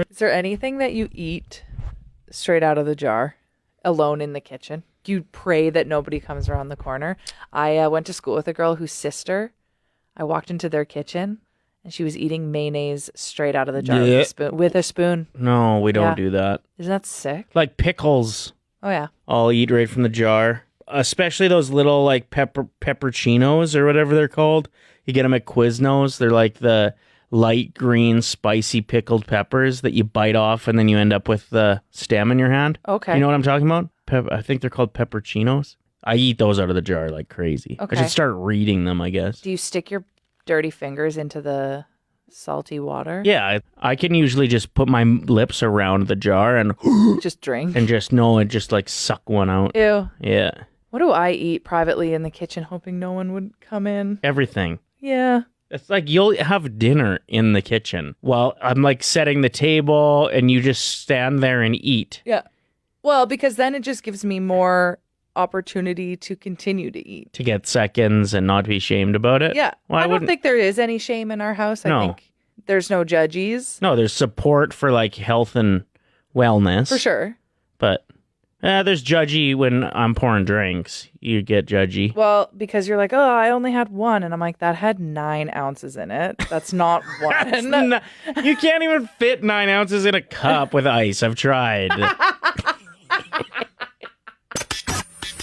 Is there anything that you eat straight out of the jar, alone in the kitchen? You pray that nobody comes around the corner. I went to school with a girl whose sister, I walked into their kitchen, and she was eating mayonnaise straight out of the jar with a spoon. No, we don't do that. Isn't that sick? Like pickles. Oh, yeah. I'll eat right from the jar. Especially those little like pepperoncinos or whatever they're called. You get them at Quiznos. They're like the light green, spicy pickled peppers that you bite off and then you end up with the stem in your hand. Okay. You know what I'm talking about? I think they're called pepperoncinos. I eat those out of the jar like crazy. Okay. I should start reading them, I guess. Do you stick your dirty fingers into the salty water? Yeah, I can usually just put my lips around the jar and just drink and just like suck one out. Ew. Yeah. What do I eat privately in the kitchen hoping no one would come in? Everything. Yeah. It's like you'll have dinner in the kitchen while I'm like setting the table and you just stand there and eat. Yeah. Well, because then it just gives me more opportunity to continue to eat. To get seconds and not be shamed about it? Yeah. Well, I don't think there is any shame in our house. I think there's no judgies. No, there's support for like health and wellness. For sure. But there's judgy when I'm pouring drinks. You get judgy. Well, because you're like, oh, I only had one. And I'm like, that had 9 ounces in it. That's not one. You can't even fit 9 ounces in a cup with ice. I've tried.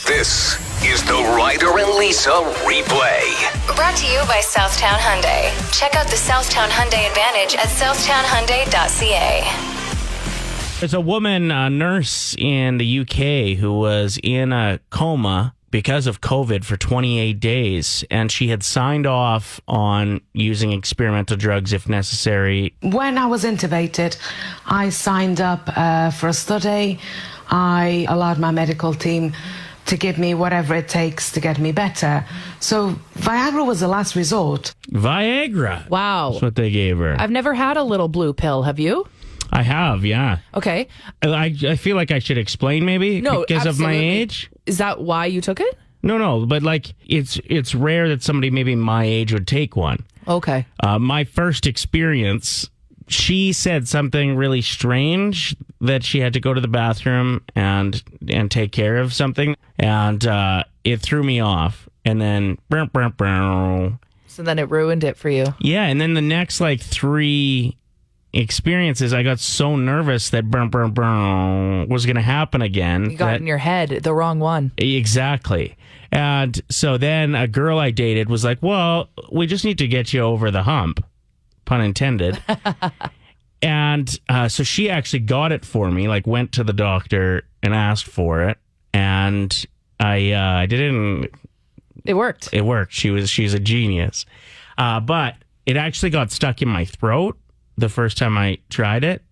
This is the Ryder and Lisa replay. Brought to you by Southtown Hyundai. Check out the Southtown Hyundai Advantage at southtownhyundai.ca. There's a woman, a nurse in the UK, who was in a coma because of COVID for 28 days, and she had signed off on using experimental drugs if necessary. When I was intubated, I signed up for a study. I allowed my medical team to give me whatever it takes to get me better. So Viagra was the last resort. Viagra? Wow. That's what they gave her. I've never had a little blue pill. Have you? I have, yeah. Okay. I feel like I should explain maybe because of my age. Is that why you took it? No, but like it's rare that somebody maybe my age would take one. Okay. My first experience, she said something really strange that she had to go to the bathroom and take care of something, and it threw me off. And then so then it ruined it for you. Yeah, and then the next like 3 experiences, I got so nervous that was going to happen again. You got in your head the wrong one. Exactly. And so then a girl I dated was like, well, we just need to get you over the hump, pun intended. And so she actually got it for me, like went to the doctor and asked for it. And I didn't. It worked. It worked. She's a genius. But it actually got stuck in my throat the first time I tried it.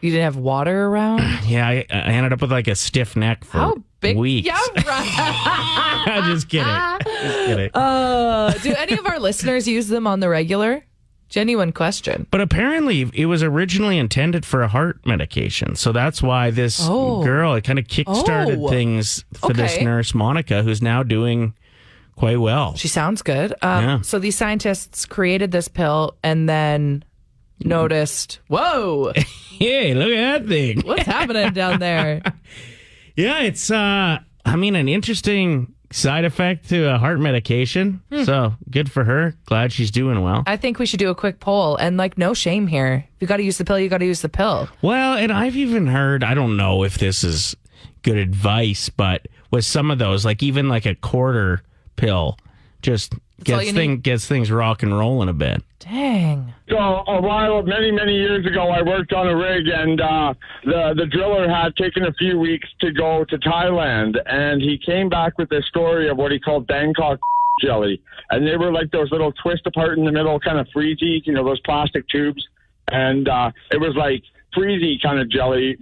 You didn't have water around? Yeah, I ended up with like a stiff neck for weeks. Yeah, right. Just kidding. Do any of our listeners use them on the regular? Genuine question. But apparently it was originally intended for a heart medication. So that's why this girl, it kind of kickstarted things for this nurse, Monica, who's now doing quite well. She sounds good. Yeah. So these scientists created this pill and then noticed, whoa. Hey, look at that thing. What's happening down there? Yeah, it's, an interesting side effect to a heart medication. So good for her. Glad she's doing well. I think we should do a quick poll and no shame here. If you got to use the pill, you got to use the pill. Well, and I've even heard, I don't know if this is good advice, but with some of those, like even like a quarter pill, just gets things rock and rolling a bit. Dang. So many years ago, I worked on a rig, and the driller had taken a few weeks to go to Thailand, and he came back with this story of what he called Bangkok Jelly, and they were like those little twist apart in the middle kind of freezies, those plastic tubes, and it was like freezy kind of jelly,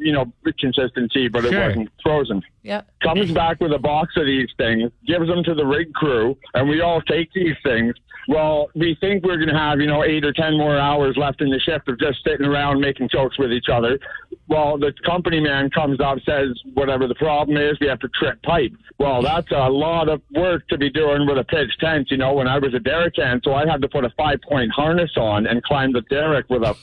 consistency, but it wasn't frozen. Yeah. Comes back with a box of these things, gives them to the rig crew, and we all take these things. Well, we think we're going to have, 8 or 10 more hours left in the shift of just sitting around making jokes with each other. Well, the company man comes up, says whatever the problem is, we have to trip pipe. Well, that's a lot of work to be doing with a pitch tent, when I was a derrick hand, so I had to put a 5-point harness on and climb the derrick with a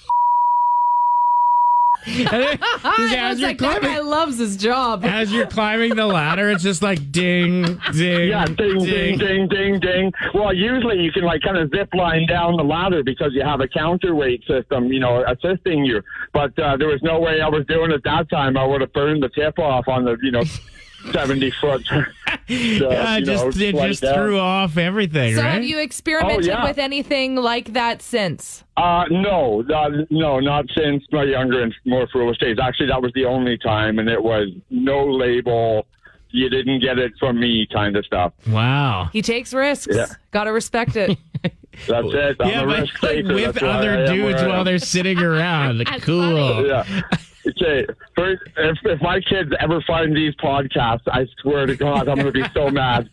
I was like, that guy loves his job. As you're climbing the ladder, it's just like ding, ding, Yeah, ding, ding, ding, ding, ding. Well, usually you can like kind of zip line down the ladder because you have a counterweight system, assisting you. But there was no way I was doing it that time. I would have burned the tip off on the, 70-foot. It just threw off everything, So right? have you experimented with anything like that since? No, not since my younger and more foolish days. Actually, that was the only time, and it was no label. You didn't get it from me kind of stuff. Wow. He takes risks. Yeah. Got to respect it. That's it. I'm a but risk like taker. with That's why other I am dudes where I while am. they're sitting around. Cool. funny. Yeah. Okay. First, if my kids ever find these podcasts, I swear to God, I'm going to be so mad.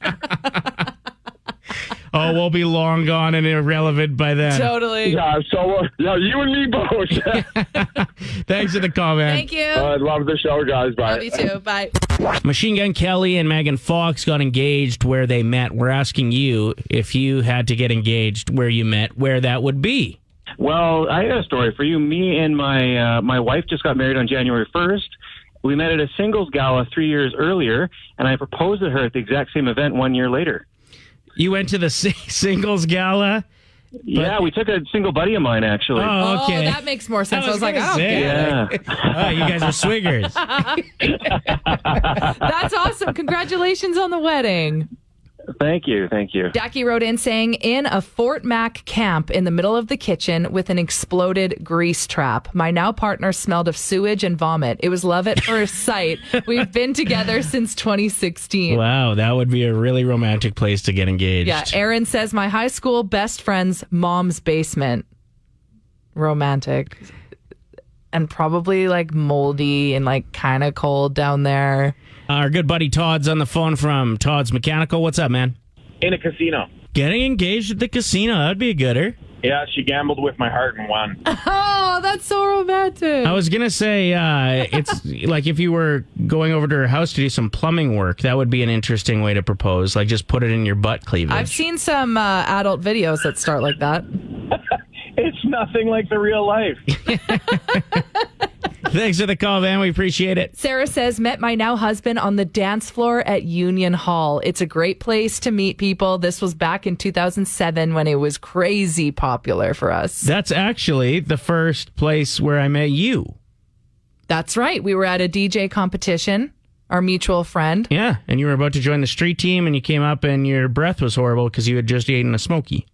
Oh, we'll be long gone and irrelevant by then. Totally. Yeah. So, you and me both. Thanks for the call, man. Thank you. I love the show, guys. Bye. Love you too. Bye. Machine Gun Kelly and Megan Fox got engaged where they met. We're asking you if you had to get engaged where you met, where that would be. Well, I got a story for you. Me and my wife just got married on January 1st. We met at a singles gala 3 years earlier, and I proposed to her at the exact same event 1 year later. You went to the singles gala? Yeah, we took a single buddy of mine, actually. Oh, okay. Oh, that makes more sense. I was like, gonna oh, say, Yeah. Oh, you guys are swingers. that's awesome. Congratulations on the wedding. Thank you. Jackie wrote in saying, in a Fort Mac camp in the middle of the kitchen with an exploded grease trap. My now partner smelled of sewage and vomit. It was love at first sight. We've been together since 2016. Wow, that would be a really romantic place to get engaged. Yeah, Aaron says, my high school best friend's mom's basement. Romantic. And probably like moldy and like kind of cold down there. Our good buddy Todd's on the phone from Todd's Mechanical. What's up, man? In a casino. Getting engaged at the casino. That'd be a gooder. Yeah, she gambled with my heart and won. Oh, that's so romantic. I was going to say, it's like if you were going over to her house to do some plumbing work, that would be an interesting way to propose. Like just put it in your butt cleavage. I've seen some adult videos that start like that. It's nothing like the real life. Thanks for the call, man. We appreciate it. Sarah says, met my now husband on the dance floor at Union Hall. It's a great place to meet people. This was back in 2007 when it was crazy popular for us. That's actually the first place where I met you. That's right. We were at a DJ competition, our mutual friend. Yeah, and you were about to join the street team, and you came up, and your breath was horrible because you had just eaten a Smoky.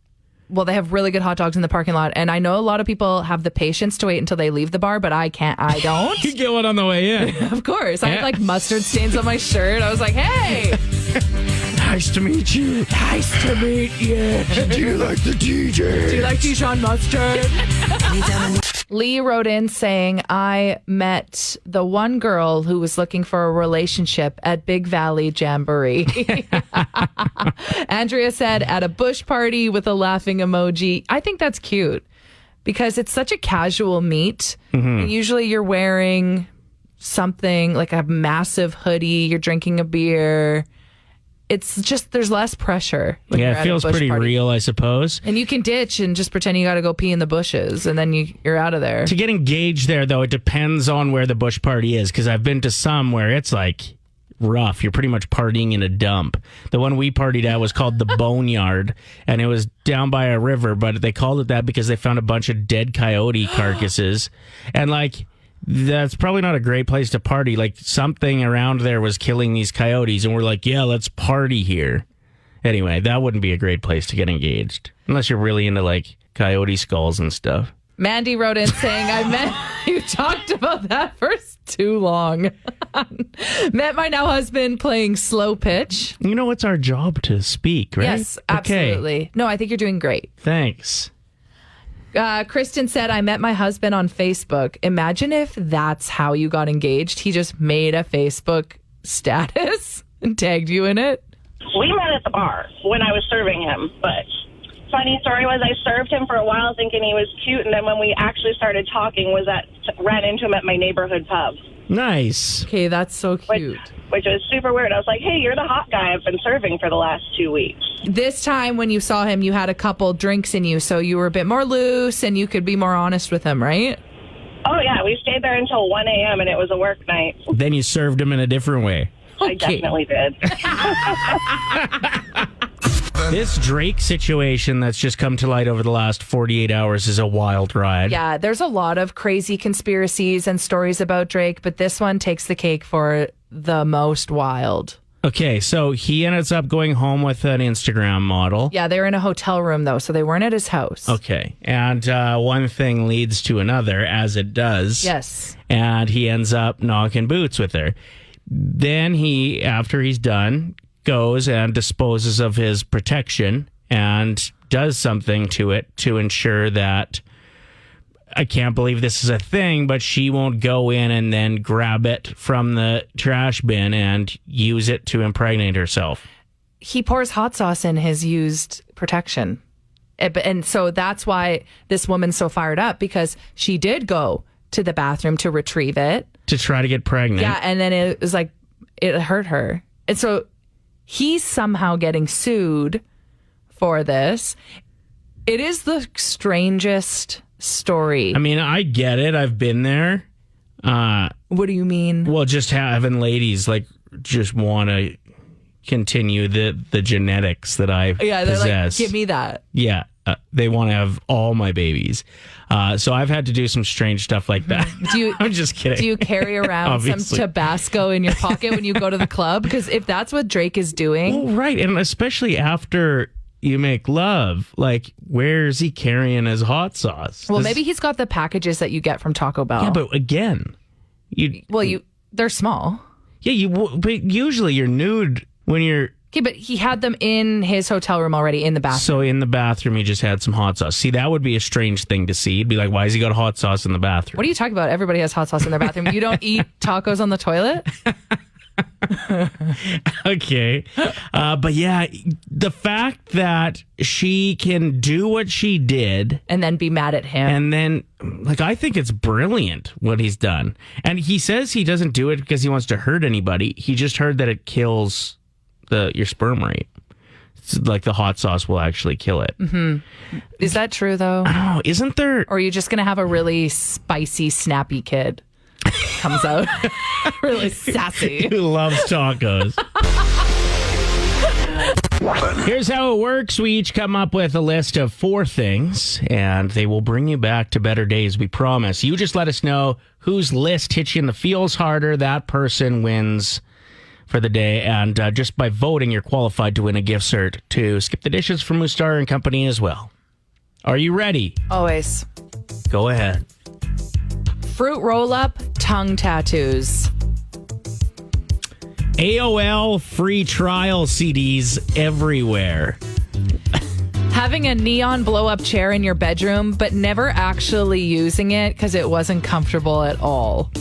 Well, they have really good hot dogs in the parking lot. And I know a lot of people have the patience to wait until they leave the bar, but I can't. I don't. You get one on the way in. Of course. I had like mustard stains on my shirt. I was like, hey. Nice to meet you. Nice to meet you. Do you like the DJ? Do you like Dijon mustard? Lee wrote in saying, I met the one girl who was looking for a relationship at Big Valley Jamboree. Andrea said, at a bush party with a laughing emoji. I think that's cute because it's such a casual meet. And usually you're wearing something like a massive hoodie, you're drinking a beer. It's just, there's less pressure. when you're Yeah, at it a feels bush pretty party. real, I suppose. And you can ditch and just pretend you got to go pee in the bushes, and then you're out of there. To get engaged there, though, it depends on where the bush party is, because I've been to some where it's like rough. You're pretty much partying in a dump. The one we partied at was called the Boneyard, and it was down by a river, but they called it that because they found a bunch of dead coyote carcasses. And like, that's probably not a great place to party. Like, something around there was killing these coyotes, and we're like, yeah, let's party here. Anyway, that wouldn't be a great place to get engaged, unless you're really into, like, coyote skulls and stuff. Mandy wrote in saying, I met, you talked about that for too long. Met my now husband playing slow pitch. You know, it's our job to speak, right? Yes, Okay. absolutely. No, I think you're doing great. Thanks. Kristen said, I met my husband on Facebook. Imagine if that's how you got engaged. He just made a Facebook status and tagged you in it. We met at the bar when I was serving him, but funny story was I served him for a while thinking he was cute, and then when we actually started talking ran into him at my neighborhood pub. Nice. Okay, that's so cute. Which was super weird. I was like, hey, you're the hot guy I've been serving for the last 2 weeks. This time when you saw him, you had a couple drinks in you, so you were a bit more loose and you could be more honest with him, right? Oh, yeah. We stayed there until 1 a.m. and it was a work night. Then you served him in a different way. I definitely did. This Drake situation that's just come to light over the last 48 hours is a wild ride. Yeah, there's a lot of crazy conspiracies and stories about Drake, but this one takes the cake for the most wild. Okay, so he ends up going home with an Instagram model. Yeah, they were in a hotel room, though, so they weren't at his house. Okay, and one thing leads to another, as it does. Yes. And he ends up knocking boots with her. Then he, after he's done, goes and disposes of his protection and does something to it to ensure that, I can't believe this is a thing, but she won't go in and then grab it from the trash bin and use it to impregnate herself. He pours hot sauce in his used protection. And so that's why this woman's so fired up, because she did go to the bathroom to retrieve it. To try to get pregnant. Yeah, and then it was like, it hurt her. And so he's somehow getting sued for this. It is the strangest story. I mean, I get it. I've been there. What do you mean? Well, just having ladies like just want to continue the genetics that I possess. Like, give me that. Yeah, they want to have all my babies. So I've had to do some strange stuff like that. I'm just kidding. Do you carry around some Tabasco in your pocket when you go to the club? Because if that's what Drake is doing. Well, right. And especially after you make love, like, where is he carrying his hot sauce? Well, maybe he's got the packages that you get from Taco Bell. Yeah, but again, they're small. Yeah, but usually you're nude when you're. Okay, but he had them in his hotel room already in the bathroom. So in the bathroom, he just had some hot sauce. See, that would be a strange thing to see. You'd be like, why has he got hot sauce in the bathroom? What are you talking about? Everybody has hot sauce in their bathroom. You don't eat tacos on the toilet? Okay. But yeah, the fact that she can do what she did and then be mad at him. And then, like, I think it's brilliant what he's done. And he says he doesn't do it because he wants to hurt anybody. He just heard that it kills your sperm rate. It's like the hot sauce will actually kill it. Mm-hmm. Is that true, though? I don't know. Isn't there? Or are you just going to have a really spicy, snappy kid? Comes out really sassy. Who loves tacos. Here's how it works. We each come up with a list of 4 things, and they will bring you back to better days, we promise. You just let us know whose list hits you in the feels harder. That person wins for the day. And just by voting, you're qualified to win a gift cert to Skip the Dishes from Mustar and Company as well. Are you ready? Always. Go ahead. Fruit roll-up, tongue tattoos. AOL free trial CDs everywhere. Having a neon blow-up chair in your bedroom, but never actually using it because it wasn't comfortable at all.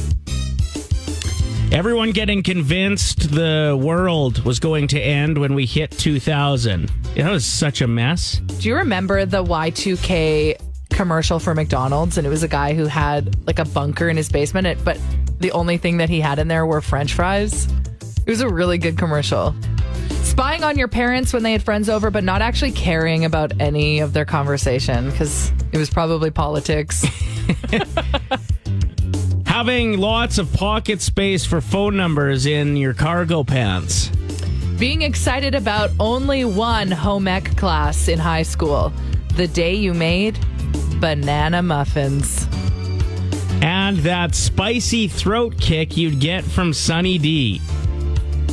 Everyone getting convinced the world was going to end when we hit 2000. That was such a mess. Do you remember the Y2K commercial for McDonald's? And it was a guy who had like a bunker in his basement, but the only thing that he had in there were French fries. It was a really good commercial. Spying on your parents when they had friends over, but not actually caring about any of their conversation because it was probably politics. Having lots of pocket space for phone numbers in your cargo pants. Being excited about only one home ec class in high school. The day you made banana muffins. And that spicy throat kick you'd get from Sunny D.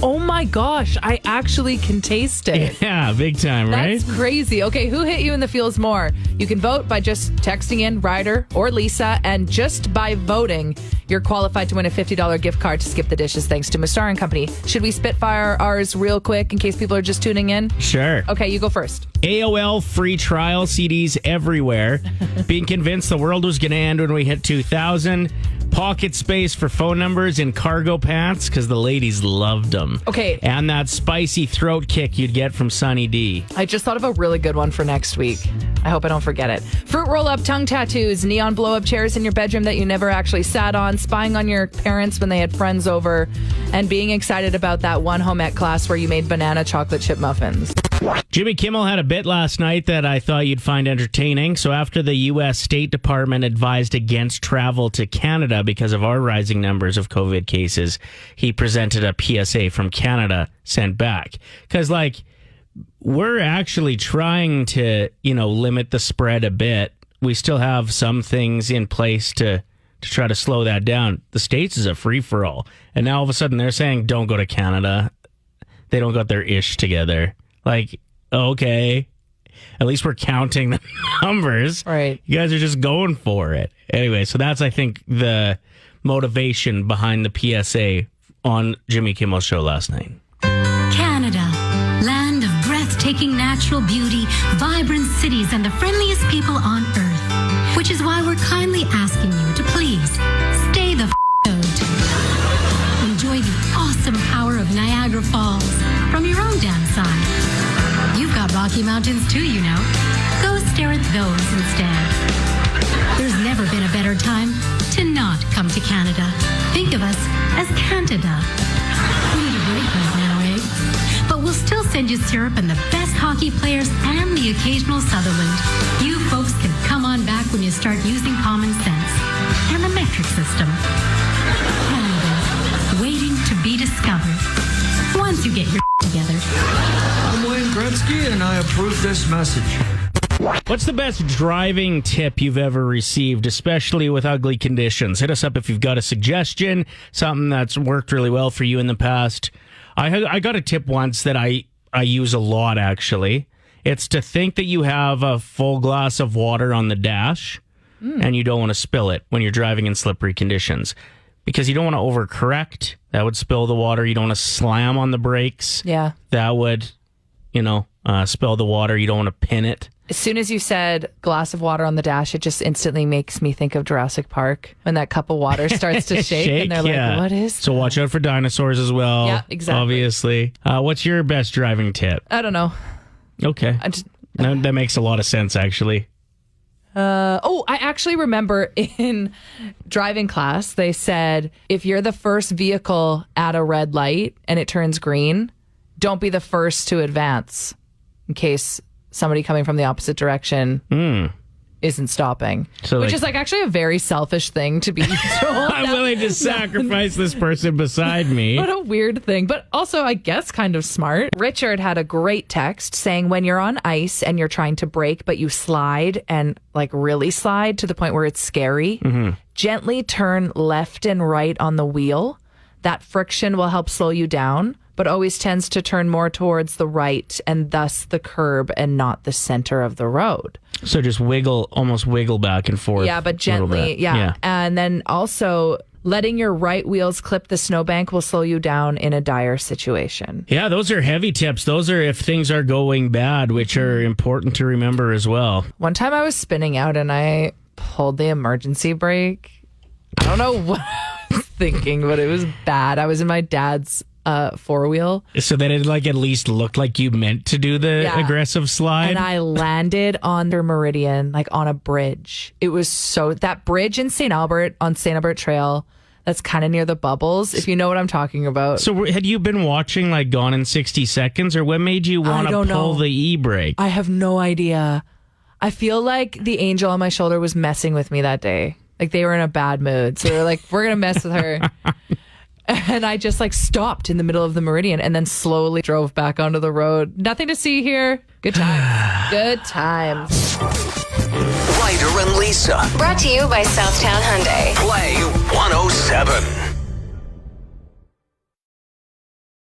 Oh my gosh, I actually can taste it. Yeah, big time, right? That's crazy. Okay, who hit you in the feels more? You can vote by just texting in Ryder or Lisa, and just by voting, you're qualified to win a $50 gift card to Skip the Dishes thanks to Mustar and Company. Should we spitfire ours real quick in case people are just tuning in? Sure. Okay, you go first. AOL free trial CDs everywhere. Being convinced the world was going to end when we hit 2000. Pocket space for phone numbers in cargo pants because the ladies loved them. Okay. And that spicy throat kick you'd get from Sunny D. I just thought of a really good one for next week. I hope I don't forget it. Fruit roll-up tongue tattoos, neon blow-up chairs in your bedroom that you never actually sat on, spying on your parents when they had friends over, and being excited about that one home ec class where you made banana chocolate chip muffins. Jimmy Kimmel had a bit last night that I thought you'd find entertaining. So after the U.S. State Department advised against travel to Canada because of our rising numbers of COVID cases, he presented a PSA from Canada sent back. Because, we're actually trying to, limit the spread a bit. We still have some things in place to try to slow that down. The States is a free-for-all. And now all of a sudden they're saying, don't go to Canada. They don't got their ish together. Okay, at least we're counting the numbers. Right. You guys are just going for it. Anyway, so that's, I think, the motivation behind the PSA on Jimmy Kimmel's show last night. Canada, land of breathtaking natural beauty, vibrant cities, and the friendliest people on earth. Which is why we're kindly asking you to please stay the out. Enjoy the awesome power of Niagara Falls from your own damn side. You've got Rocky Mountains too, Go stare at those instead. There's never been a better time to not come to Canada. Think of us as Canada. We need a break right now, eh? But we'll still send you syrup and the best hockey players and the occasional Sutherland. You folks can come on back when you start using common sense and the metric system. Canada, waiting to be discovered. Once you get your together. I'm Wayne Gretzky, and I approve this message. What's the best driving tip you've ever received, especially with ugly conditions? Hit us up if you've got a suggestion, something that's worked really well for you in the past. I got a tip once that I use a lot, actually. It's to think that you have a full glass of water on the dash, and you don't want to spill it when you're driving in slippery conditions. Because you don't want to overcorrect. That would spill the water. You don't want to slam on the brakes. Yeah. That would, spill the water. You don't want to pin it. As soon as you said glass of water on the dash, it just instantly makes me think of Jurassic Park when that cup of water starts to shake and they're like, what is So watch out for dinosaurs as well. Yeah, exactly. Obviously. What's your best driving tip? I don't know. Okay. That makes a lot of sense, actually. I actually remember in driving class, they said, if you're the first vehicle at a red light and it turns green, don't be the first to advance in case somebody coming from the opposite direction isn't stopping. So which is actually a very selfish thing to be told. I'm willing to sacrifice this person beside me. What a weird thing, but also I guess kind of smart. Richard had a great text saying when you're on ice and you're trying to brake, but you slide and really slide to the point where it's scary, gently turn left and right on the wheel. That friction will help slow you down, but always tends to turn more towards the right and thus the curb and not the center of the road. So just almost wiggle back and forth. Yeah, but gently. Yeah. And then also letting your right wheels clip the snowbank will slow you down in a dire situation. Yeah, those are heavy tips. Those are if things are going bad, which are important to remember as well. One time I was spinning out and I pulled the emergency brake. I don't know what I was thinking, but it was bad. I was in my dad's four-wheel. So that it at least looked like you meant to do the aggressive slide? And I landed on their Meridian, on a bridge. It was that bridge in St. Albert, on St. Albert Trail, that's kind of near the bubbles, if you know what I'm talking about. So had you been watching Gone in 60 Seconds, or what made you want to pull the e-brake? I have no idea. I feel like the angel on my shoulder was messing with me that day. They were in a bad mood. So they're we're going to mess with her. And I just stopped in the middle of the Meridian and then slowly drove back onto the road. Nothing to see here. Good times. Good times. Ryder and Lisa. Brought to you by Southtown Hyundai. Play 107.